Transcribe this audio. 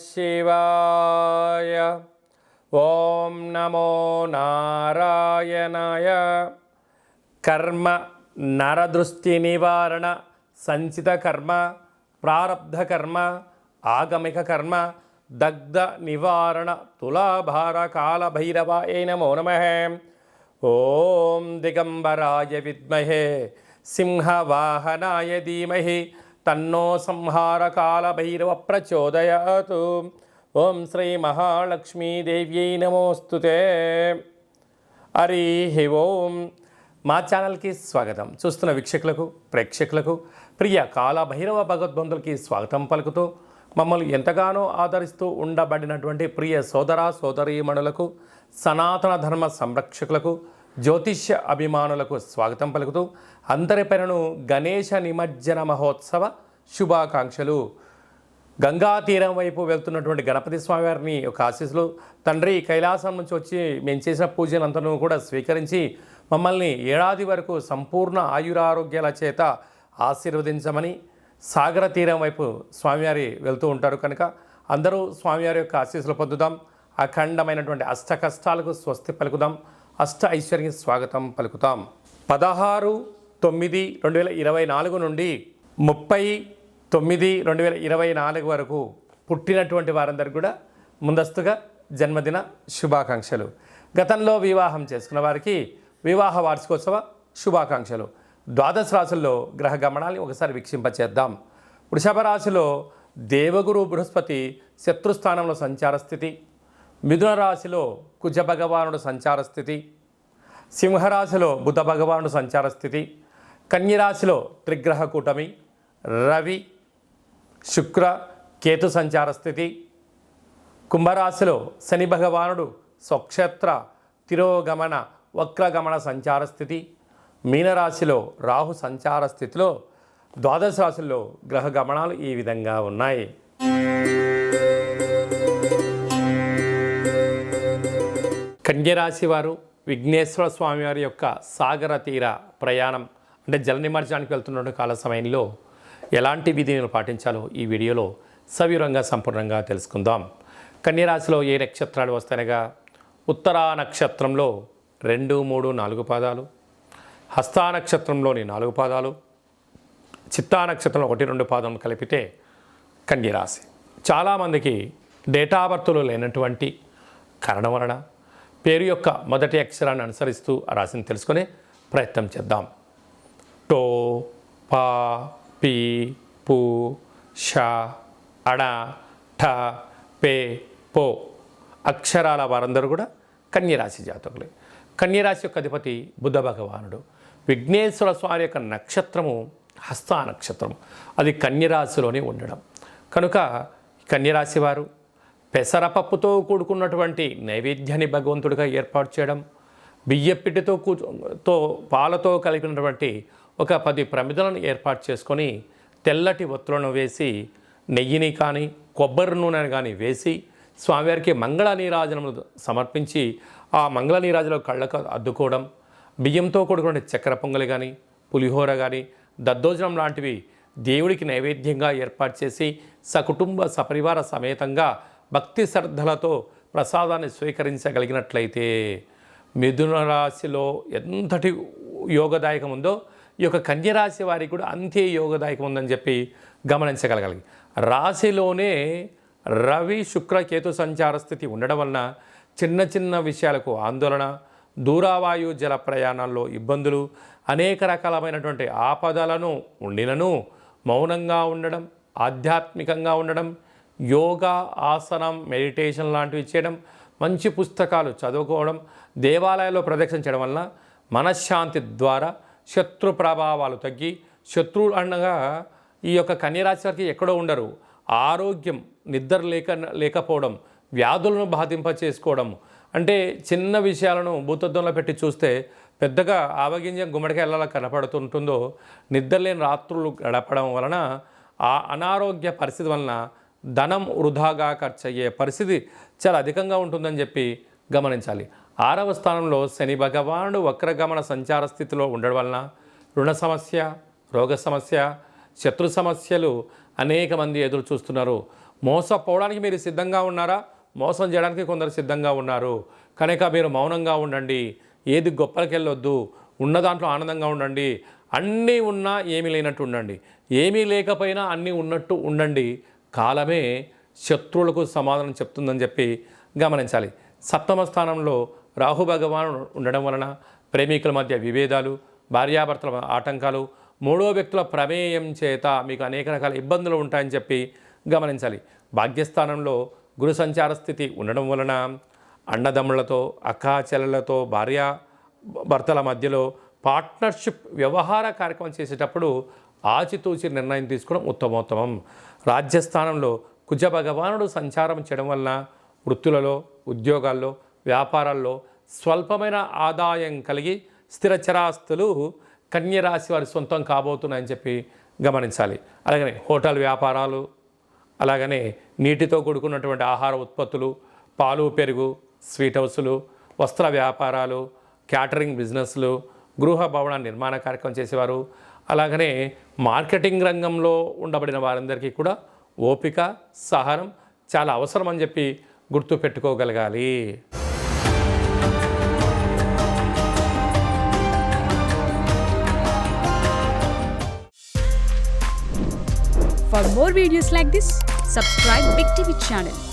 శివాయ. ఓం నమో నారాయణాయ. కర్మ నరదృష్టి నివారణ సంచిత కర్మ ప్రారబ్ధ కర్మ ఆగమిక కర్మ దగ్ధ నివారణ తులాభార కాల భైరవాయ నమో నమః. ఓం దిగంబరాయ విద్మహే సింహవాహనాయ ధీమహి తన్నో సంహార కాల భైరవ ప్రచోదయాత్. ఓం శ్రీ మహాలక్ష్మీదేవ్యై నమోస్తుతే. హరి ఓం. మా ఛానల్కి స్వాగతం. చూస్తున్న వీక్షకులకు ప్రేక్షకులకు ప్రియ కాలభైరవ భగవద్బంధులకి స్వాగతం పలుకుతూ మమ్మల్ని ఎంతగానో ఆదరిస్తూ ఉండబడినటువంటి ప్రియ సోదర సోదరీమణులకు సనాతన ధర్మ సంరక్షకులకు జ్యోతిష్య అభిమానులకు స్వాగతం పలుకుతూ అందరి పేరును గణేశ నిమజ్జన మహోత్సవ శుభాకాంక్షలు. గంగా తీరం వైపు వెళ్తున్నటువంటి గణపతి స్వామివారిని ఒక ఆశీస్సులు. తండ్రి కైలాసం నుంచి వచ్చి మేము చేసిన పూజలంతను కూడా స్వీకరించి మమ్మల్ని ఏడాది వరకు సంపూర్ణ ఆయురారోగ్యాల చేత ఆశీర్వదించమని సాగర తీరం వైపు స్వామివారి వెళ్తూ ఉంటారు కనుక అందరూ స్వామివారి యొక్క ఆశీస్సులు పొందుదాం. అఖండమైనటువంటి అష్ట కష్టాలకు స్వస్తి పలుకుదాం. అష్ట ఐశ్వర్యం స్వాగతం పలుకుతాం. 16/9/2024 నుండి 30/9/2024 వరకు పుట్టినటువంటి వారందరికీ కూడా ముందస్తుగా జన్మదిన శుభాకాంక్షలు. గతంలో వివాహం చేసుకున్న వారికి వివాహ వార్షికోత్సవ శుభాకాంక్షలు. ద్వాదశ రాశుల్లో గ్రహ గమనాన్ని ఒకసారి వీక్షింపచేద్దాం. వృషభ రాశిలో దేవగురు బృహస్పతి శత్రుస్థానంలో సంచార స్థితి. మిథున రాశిలో కుజ భగవానుడు సంచార స్థితి. సింహరాశిలో బుధ భగవానుడు సంచార స్థితి. కన్యరాశిలో త్రిగ్రహ కూటమి రవి శుక్ర కేతు సంచార స్థితి. కుంభరాశిలో శని భగవానుడు స్వక్షేత్ర తిరోగమన వక్రగమన సంచార స్థితి. మీనరాశిలో రాహు సంచార స్థితిలో ద్వాదశ రాశుల్లో గ్రహ గమనాలు ఈ విధంగా ఉన్నాయి. కన్యరాశి వారు విఘ్నేశ్వర స్వామివారి యొక్క సాగర తీర ప్రయాణం అంటే జల నిమజ్జనానికి వెళ్తున్న కాల సమయంలో ఎలాంటి విధిని పాటించాలో ఈ వీడియోలో సవివరంగా సంపూర్ణంగా తెలుసుకుందాం. కన్యరాశిలో ఏ నక్షత్రాలు వస్తాయనగా ఉత్తరా నక్షత్రంలో 2, 3, 4 పాదాలు, హస్తా నక్షత్రంలోని 4 పాదాలు, చిత్తా నక్షత్రంలో 1, 2 పాదం కలిపితే కన్యరాశి. చాలామందికి డేటా బర్త్లో లేనటువంటి కారణం వలన పేరు యొక్క మొదటి అక్షరాన్ని అనుసరిస్తూ ఆ రాశిని తెలుసుకునే ప్రయత్నం చేద్దాం. టో పా పీ పు ష అడ ఠ పే పో అక్షరాల వారందరూ కూడా కన్యరాశి జాతకులే. కన్యరాశి యొక్క అధిపతి బుధ భగవానుడు. విఘ్నేశ్వర స్వామి యొక్క నక్షత్రము హస్తా నక్షత్రము, అది కన్యరాశిలోనే ఉండడం కనుక కన్యరాశి వారు పెసరపప్పుతో కూడుకున్నటువంటి నైవేద్యాన్ని భగవంతుడిగా ఏర్పాటు చేయడం, బియ్యపిట్టితో పాలతో కలిపినటువంటి ఒక 10 ప్రమిదలను ఏర్పాటు చేసుకొని తెల్లటి ఒత్తులను వేసి నెయ్యిని కానీ కొబ్బరి నూనెని కానీ వేసి స్వామివారికి మంగళ నీరాజనములు సమర్పించి ఆ మంగళ నీరాజన కళ్ళకు అద్దుకోవడం, బియ్యంతో కూడుకున్న చక్కెర పొంగలి కానీ పులిహోర కానీ దద్దోజనం లాంటివి దేవుడికి నైవేద్యంగా ఏర్పాటు చేసి సకుటుంబ సపరివార సమేతంగా భక్తి శ్రద్ధలతో ప్రసాదాన్ని స్వీకరించగలిగినట్లయితే మిథున రాశిలో ఎంతటి యోగదాయకం ఉందో ఈ యొక్క కన్యరాశి వారికి కూడా అంతే యోగదాయకం ఉందని చెప్పి గమనించగలగాలి. రాశిలోనే రవి శుక్ర కేతు సంచార స్థితి ఉండడం వలన చిన్న చిన్న విషయాలకు ఆందోళన, దూరావాయు జల ప్రయాణాల్లో ఇబ్బందులు, అనేక రకాలమైనటువంటి ఆపదలను ఉండినను మౌనంగా ఉండడం, ఆధ్యాత్మికంగా ఉండడం, యోగా ఆసనం మెడిటేషన్ లాంటివి చేయడం, మంచి పుస్తకాలు చదువుకోవడం, దేవాలయాల్లో ప్రదక్షిణ చేయడం వలన మనశ్శాంతి ద్వారా శత్రు ప్రభావాలు తగ్గి, శత్రువులు అనగా ఈ యొక్క కన్యరాశి వారికి ఎక్కడో ఉండరు, ఆరోగ్యం నిద్ర లేకపోవడం, వ్యాధులను బాధింప చేసుకోవడం, అంటే చిన్న విషయాలను భూతద్దంలో పెట్టి చూస్తే పెద్దగా ఆవగింజ గుమ్మడికాయ ఎలా కనపడుతుంటుందో నిద్రలేని రాత్రులు గడపడం వలన ఆ అనారోగ్య పరిస్థితి వలన ధనం వృధాగా ఖర్చు అయ్యే పరిస్థితి చాలా అధికంగా ఉంటుందని చెప్పి గమనించాలి. 6వ స్థానంలో శని భగవానుడు వక్రగమన సంచార స్థితిలో ఉండడం వలన రుణ సమస్య, రోగ సమస్య, శత్రు సమస్యలు అనేక మంది ఎదురు చూస్తున్నారు. మోసపోవడానికి మీరు సిద్ధంగా ఉన్నారా? మోసం చేయడానికి కొందరు సిద్ధంగా ఉన్నారు. కనుక మీరు మౌనంగా ఉండండి. ఏది గొప్పలకి వెళ్ళొద్దు. ఉన్న దాంట్లో ఆనందంగా ఉండండి. అన్నీ ఉన్నా ఏమీ లేనట్టు ఉండండి. ఏమీ లేకపోయినా అన్నీ ఉన్నట్టు ఉండండి. కాలమే శత్రువులకు సమాధానం చెప్తుందని చెప్పి గమనించాలి. సప్తమ స్థానంలో రాహు భగవానుడు ఉండడం వలన ప్రేమికుల మధ్య విభేదాలు, భార్యాభర్తల ఆటంకాలు, మూడో వ్యక్తుల ప్రమేయం చేత మీకు అనేక రకాల ఇబ్బందులు ఉంటాయని చెప్పి గమనించాలి. భాగ్యస్థానంలో గురు సంచార స్థితి ఉండడం వలన అన్నదమ్ములతో, అక్కా చెల్లెలతో, భార్య భర్తల మధ్యలో పార్ట్నర్షిప్ వ్యవహార కార్యక్రమం చేసేటప్పుడు ఆచితూచి నిర్ణయం తీసుకోవడం ఉత్తమోత్తమం. రాజ్యస్థానంలో కుజ భగవానుడు సంచారం చేయడం వలన వృత్తులలో, ఉద్యోగాల్లో, వ్యాపారాల్లో స్వల్పమైన ఆదాయం కలిగి స్థిరచరాస్తులు కన్యరాశి వారి సొంతం కాబోతున్నాయని చెప్పి గమనించాలి. అలాగనే హోటల్ వ్యాపారాలు, అలాగనే నీటితో కూడుకున్నటువంటి ఆహార ఉత్పత్తులు, పాలు పెరుగు, స్వీట్ హౌసులు, వస్త్ర వ్యాపారాలు, క్యాటరింగ్ బిజినెస్లు, గృహ భవన నిర్మాణ కార్యక్రమం చేసేవారు, అలాగనే మార్కెటింగ్ రంగంలో ఉండబడిన వారందరికీ కూడా ఓపిక, సహనం చాలా అవసరం అని చెప్పి గుర్తు పెట్టుకోగలగాలి. For more videos like this, subscribe Big TV channel.